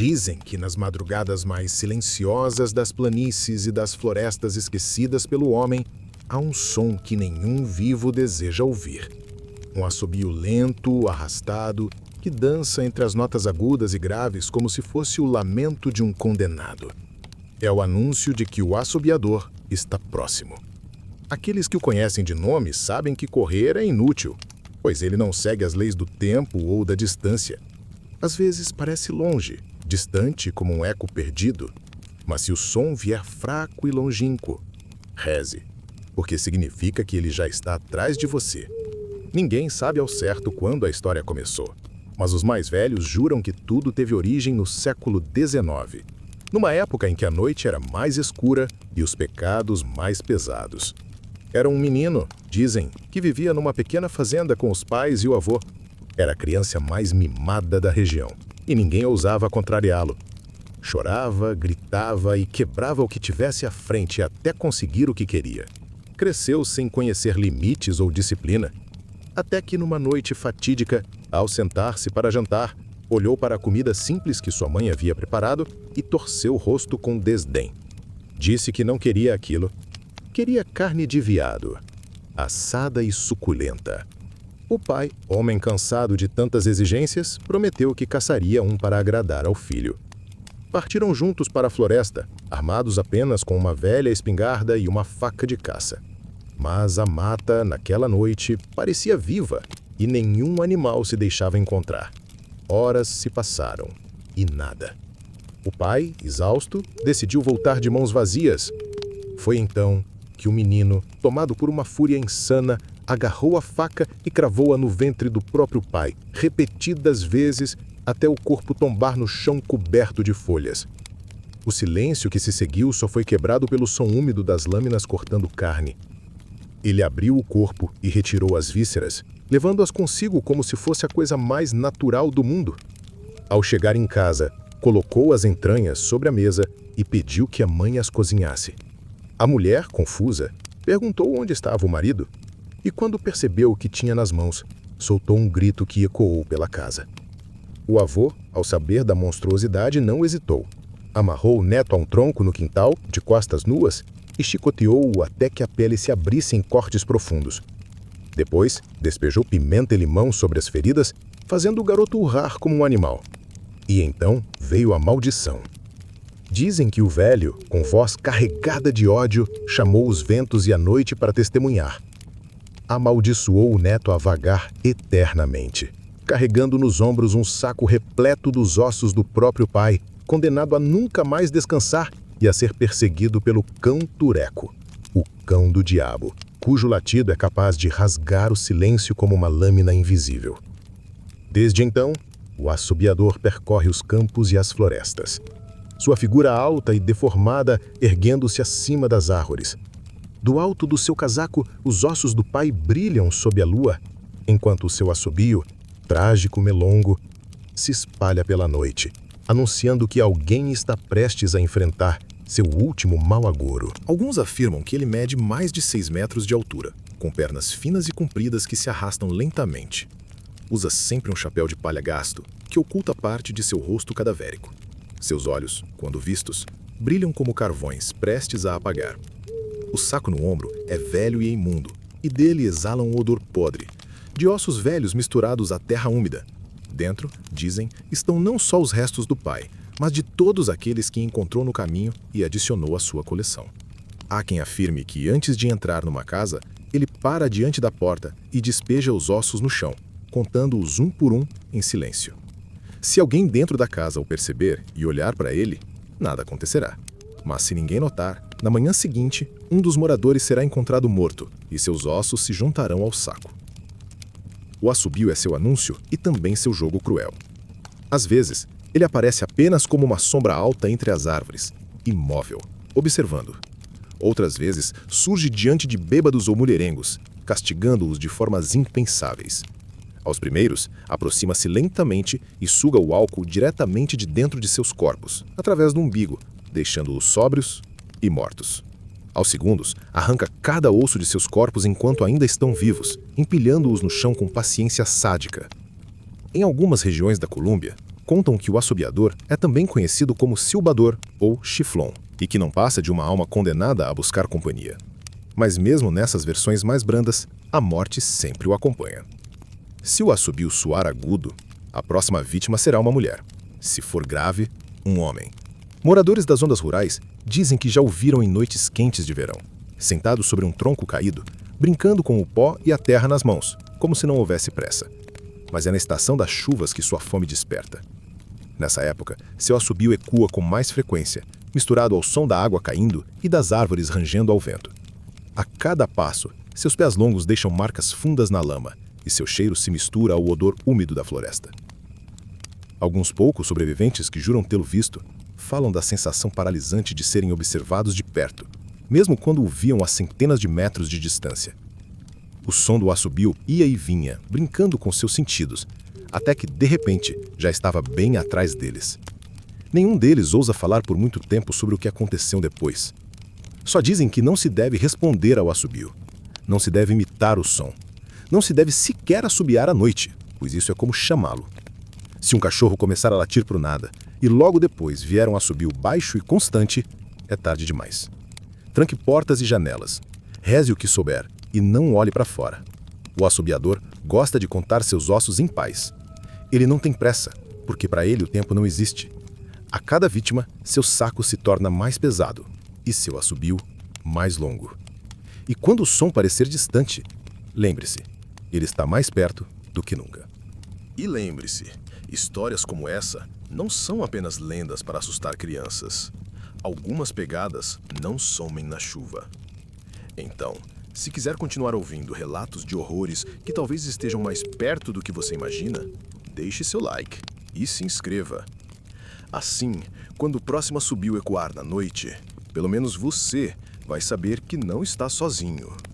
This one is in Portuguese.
Dizem que nas madrugadas mais silenciosas das planícies e das florestas esquecidas pelo homem, há um som que nenhum vivo deseja ouvir. Um assobio lento, arrastado, que dança entre as notas agudas e graves como se fosse o lamento de um condenado. É o anúncio de que o assobiador está próximo. Aqueles que o conhecem de nome sabem que correr é inútil, pois ele não segue as leis do tempo ou da distância. Às vezes parece longe, distante como um eco perdido, mas se o som vier fraco e longínquo, reze, porque significa que ele já está atrás de você. Ninguém sabe ao certo quando a história começou, mas os mais velhos juram que tudo teve origem no século XIX, numa época em que a noite era mais escura e os pecados mais pesados. Era um menino, dizem, que vivia numa pequena fazenda com os pais e o avô. Era a criança mais mimada da região, e ninguém ousava contrariá-lo. Chorava, gritava e quebrava o que tivesse à frente até conseguir o que queria. Cresceu sem conhecer limites ou disciplina, até que numa noite fatídica, ao sentar-se para jantar, olhou para a comida simples que sua mãe havia preparado e torceu o rosto com desdém. Disse que não queria aquilo. Queria carne de veado, assada e suculenta. O pai, homem cansado de tantas exigências, prometeu que caçaria um para agradar ao filho. Partiram juntos para a floresta, armados apenas com uma velha espingarda e uma faca de caça. Mas a mata, naquela noite, parecia viva e nenhum animal se deixava encontrar. Horas se passaram e nada. O pai, exausto, decidiu voltar de mãos vazias. Foi então que o menino, tomado por uma fúria insana, agarrou a faca e cravou-a no ventre do próprio pai, repetidas vezes, até o corpo tombar no chão coberto de folhas. O silêncio que se seguiu só foi quebrado pelo som úmido das lâminas cortando carne. Ele abriu o corpo e retirou as vísceras, levando-as consigo como se fosse a coisa mais natural do mundo. Ao chegar em casa, colocou as entranhas sobre a mesa e pediu que a mãe as cozinhasse. A mulher, confusa, perguntou onde estava o marido, e quando percebeu o que tinha nas mãos, soltou um grito que ecoou pela casa. O avô, ao saber da monstruosidade, não hesitou. Amarrou o neto a um tronco no quintal, de costas nuas, e chicoteou-o até que a pele se abrisse em cortes profundos. Depois, despejou pimenta e limão sobre as feridas, fazendo o garoto urrar como um animal. E então veio a maldição. Dizem que o velho, com voz carregada de ódio, chamou os ventos e a noite para testemunhar. Amaldiçoou o neto a vagar eternamente, carregando nos ombros um saco repleto dos ossos do próprio pai, condenado a nunca mais descansar e a ser perseguido pelo cão Tureco, o cão do diabo, cujo latido é capaz de rasgar o silêncio como uma lâmina invisível. Desde então, o assobiador percorre os campos e as florestas. Sua figura alta e deformada erguendo-se acima das árvores. Do alto do seu casaco, os ossos do pai brilham sob a lua, enquanto o seu assobio, trágico melongo, se espalha pela noite, anunciando que alguém está prestes a enfrentar seu último mau agouro. Alguns afirmam que ele mede mais de 6 metros de altura, com pernas finas e compridas que se arrastam lentamente. Usa sempre um chapéu de palha gasto, que oculta parte de seu rosto cadavérico. Seus olhos, quando vistos, brilham como carvões prestes a apagar. O saco no ombro é velho e imundo, e dele exala um odor podre, de ossos velhos misturados à terra úmida. Dentro, dizem, estão não só os restos do pai, mas de todos aqueles que encontrou no caminho e adicionou à sua coleção. Há quem afirme que antes de entrar numa casa, ele para diante da porta e despeja os ossos no chão, contando-os um por um em silêncio. Se alguém dentro da casa o perceber e olhar para ele, nada acontecerá. Mas se ninguém notar, na manhã seguinte, um dos moradores será encontrado morto e seus ossos se juntarão ao saco. O assobio é seu anúncio e também seu jogo cruel. Às vezes, ele aparece apenas como uma sombra alta entre as árvores, imóvel, observando. Outras vezes, surge diante de bêbados ou mulherengos, castigando-os de formas impensáveis. Aos primeiros, aproxima-se lentamente e suga o álcool diretamente de dentro de seus corpos, através do umbigo, deixando-os sóbrios e mortos. Aos segundos, arranca cada osso de seus corpos enquanto ainda estão vivos, empilhando-os no chão com paciência sádica. Em algumas regiões da Colômbia, Contam que o assobiador é também conhecido como silbador ou chiflon, e que não passa de uma alma condenada a buscar companhia. Mas mesmo nessas versões mais brandas, a morte sempre o acompanha. Se o assobio soar agudo, a próxima vítima será uma mulher. Se for grave, um homem. Moradores das zonas rurais dizem que já o viram em noites quentes de verão, sentado sobre um tronco caído, brincando com o pó e a terra nas mãos, como se não houvesse pressa. Mas é na estação das chuvas que sua fome desperta. Nessa época, seu assobio ecoa com mais frequência, misturado ao som da água caindo e das árvores rangendo ao vento. A cada passo, seus pés longos deixam marcas fundas na lama, e seu cheiro se mistura ao odor úmido da floresta. Alguns poucos sobreviventes que juram tê-lo visto falam da sensação paralisante de serem observados de perto, mesmo quando o viam a centenas de metros de distância. O som do assobio ia e vinha, brincando com seus sentidos, até que, de repente, já estava bem atrás deles. Nenhum deles ousa falar por muito tempo sobre o que aconteceu depois. Só dizem que não se deve responder ao assobio. Não se deve imitar o som. Não se deve sequer assobiar à noite, pois isso é como chamá-lo. Se um cachorro começar a latir pro nada e logo depois vier um assobio baixo e constante, é tarde demais. Tranque portas e janelas. Reze o que souber e não olhe para fora. O assobiador gosta de contar seus ossos em paz. Ele não tem pressa, porque para ele o tempo não existe. A cada vítima, seu saco se torna mais pesado e seu assobio mais longo. E quando o som parecer distante, lembre-se, ele está mais perto do que nunca. E lembre-se, histórias como essa não são apenas lendas para assustar crianças. Algumas pegadas não somem na chuva. Então, se quiser continuar ouvindo relatos de horrores que talvez estejam mais perto do que você imagina, deixe seu like e se inscreva. Assim, quando o próximo assobio ecoar na noite, pelo menos você vai saber que não está sozinho.